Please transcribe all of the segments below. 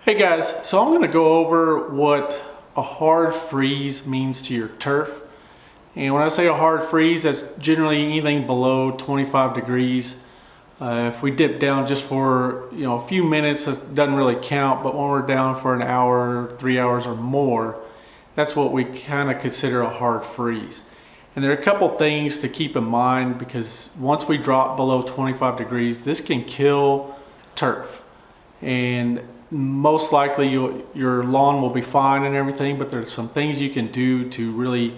Hey guys, so I'm going to go over what a hard freeze means to your turf. And when I say a hard freeze, that's generally anything below 25 degrees. If we dip down just for a few minutes, that doesn't really count, but when we're down for an hour, 3 hours or more, that's what we kind of consider a hard freeze. And there are a couple things to keep in mind, because once we drop below 25 degrees, this can kill turf. And most likely your lawn will be fine and everything, but there's some things you can do to really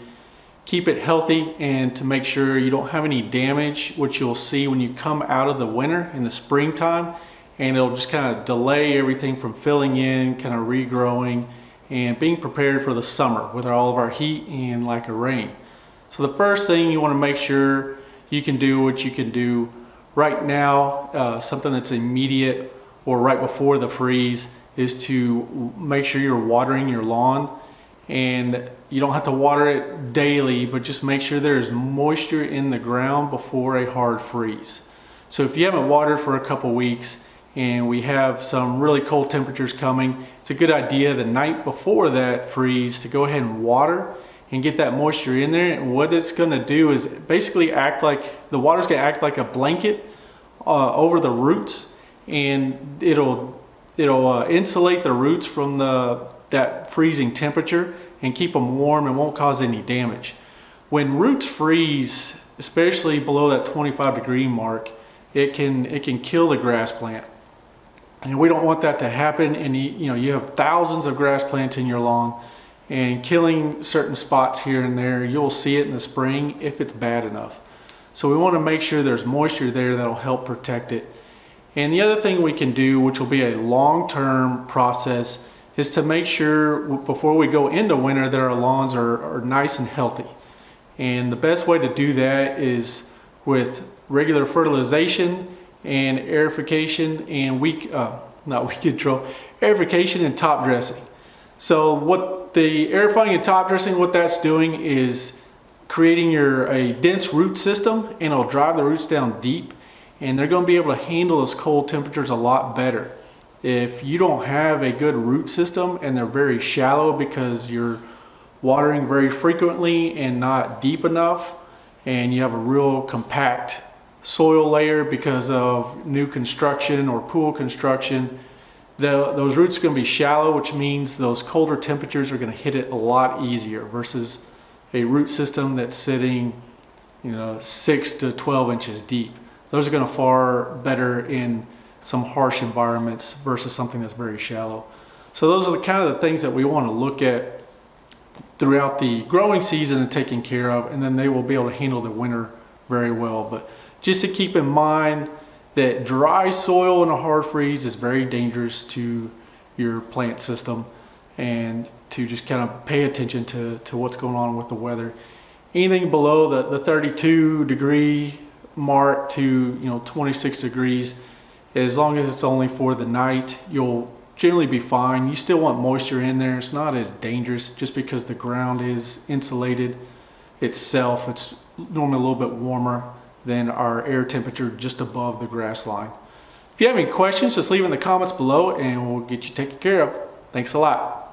keep it healthy and to make sure you don't have any damage, which you'll see when you come out of the winter in the springtime, and it'll just kind of delay everything from filling in, kind of regrowing, and being prepared for the summer with all of our heat and lack of rain. So the first thing you want to make sure you can do, what you can do right now, something that's immediate or right before the freeze, is to make sure you're watering your lawn. And you don't have to water it daily, but just make sure there's moisture in the ground before a hard freeze. So if you haven't watered for a couple weeks and we have some really cold temperatures coming, it's a good idea the night before that freeze to go ahead and water and get that moisture in there. And what it's going to do is basically the water's going to act like a blanket over the roots, and it'll insulate the roots from that freezing temperature and keep them warm and won't cause any damage. When roots freeze, especially below that 25-degree mark, it can kill the grass plant, and we don't want that to happen. And you have thousands of grass plants in your lawn, and killing certain spots here and there, you'll see it in the spring if it's bad enough. So we want to make sure there's moisture there that'll help protect it. And the other thing we can do, which will be a long-term process, is to make sure before we go into winter that our lawns are nice and healthy. And the best way to do that is with regular fertilization and aerification and aerification and top dressing. So what the aerifying and top dressing, what that's doing is creating a dense root system, and it'll drive the roots down deep, and they're going to be able to handle those cold temperatures a lot better. If you don't have a good root system and they're very shallow because you're watering very frequently and not deep enough, and you have a real compact soil layer because of new construction or pool construction, those roots are going to be shallow, which means those colder temperatures are going to hit it a lot easier versus a root system that's sitting 6 to 12 inches deep. Those are going to far better in some harsh environments versus something that's very shallow. So those are the kind of the things that we want to look at throughout the growing season and taking care of, and then they will be able to handle the winter very well. But just to keep in mind that dry soil in a hard freeze is very dangerous to your plant system, and to just kind of pay attention to what's going on with the weather. Anything below the 32-degree mark to 26 degrees, as long as it's only for the night, you'll generally be fine. You still want moisture in there. It's not as dangerous just because the ground is insulated itself. It's normally a little bit warmer than our air temperature just above the grass line. If you have any questions, just leave in the comments below and we'll get you taken care of. Thanks a lot.